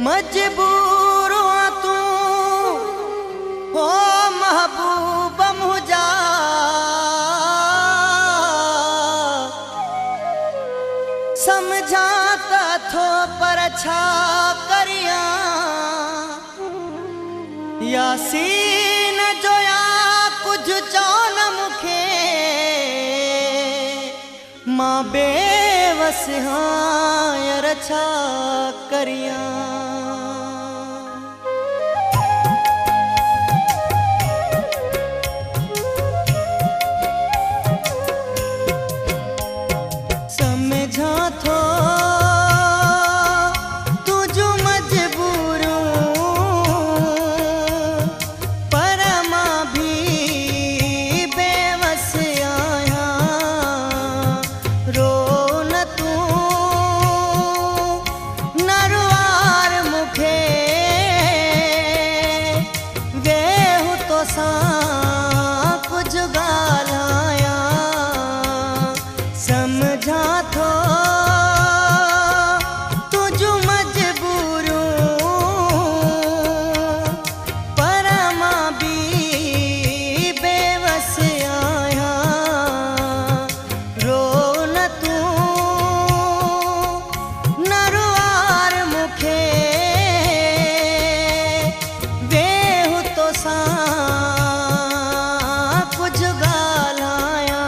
मजबूर तू हो महबूब मुझा समझाता थो पर छा करिया यासीन जोया कुछ चौन मुखे मां बेवस हाँ यार छा करिया समझा थो तुझो मजबूर पर मां भी बेवस आया रो न तू नरवार मुखे वेहु तो सा कुछ गालाया समझा थो तुझो मजबूर पर मां भी बेवस आया रो न तू नरवार मुखे वेहु तो सा कुछ गालाया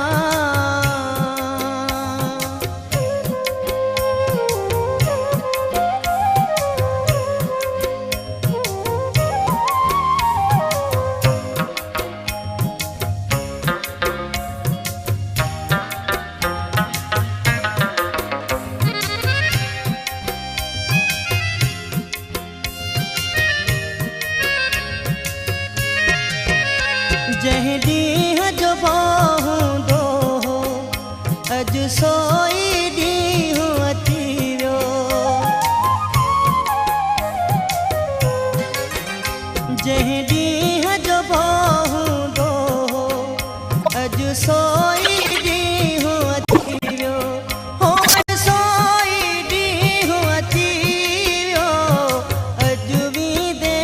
जह ॾींहं जो बाहूं दो अॼु सोई ॾींहुं अची वियो जह ॾींहं जो बाहूं दो अॼु सोई ॾींहुं अची वियो हो अॼु सोई ॾींहुं अची वियो अॼु वींदे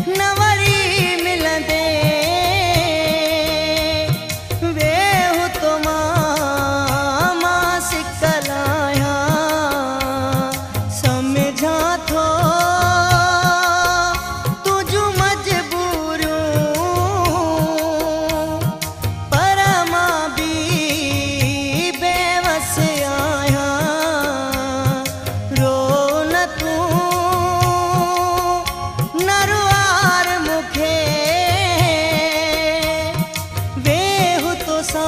न वरी मिलंदे वेहु तो मां सिकल आया समझा थो तुझो मजबूर पर मां भी बेवस आया रो न तू नरवार मुखे वेहु तो सा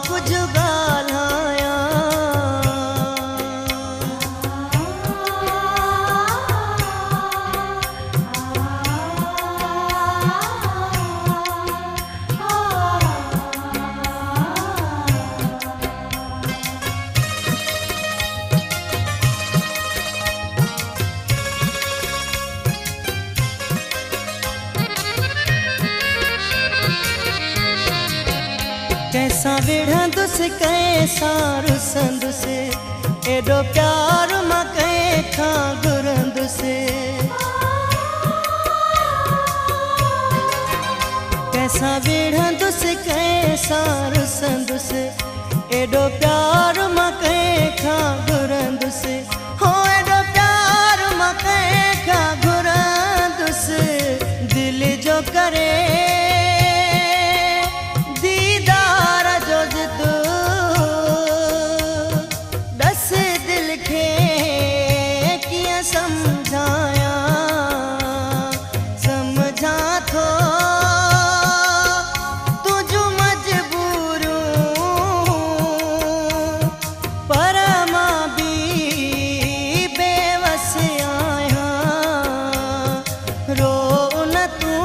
कुछ गालाया कैसा विढ़ंदुस कैसा रुसंदुस एडो प्यार मां कंहिंखां घुरंदुस कैसा विढ़ंदुस कैसा रुसंदुस एडो प्यार मां कंहिंखां घुरंदुस हो एडो प्यार मां कंहिंखां घुरंदुस दिल जो करे दीदार जो जिद दस दिल खे कीअं समझाया समझा थो तुझो मजबूर पर मां भी बेवस आया रो न तू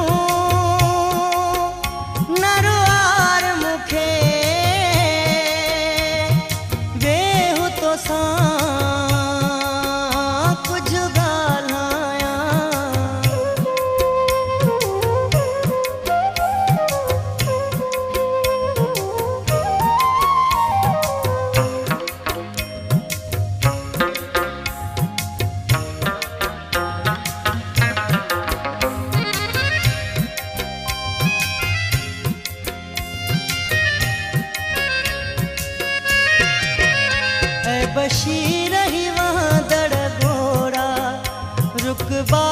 नरवार मुखे वेहु तो सा कुछ गालाया बशी रही वहाँ दड़ घोड़ा रुकबा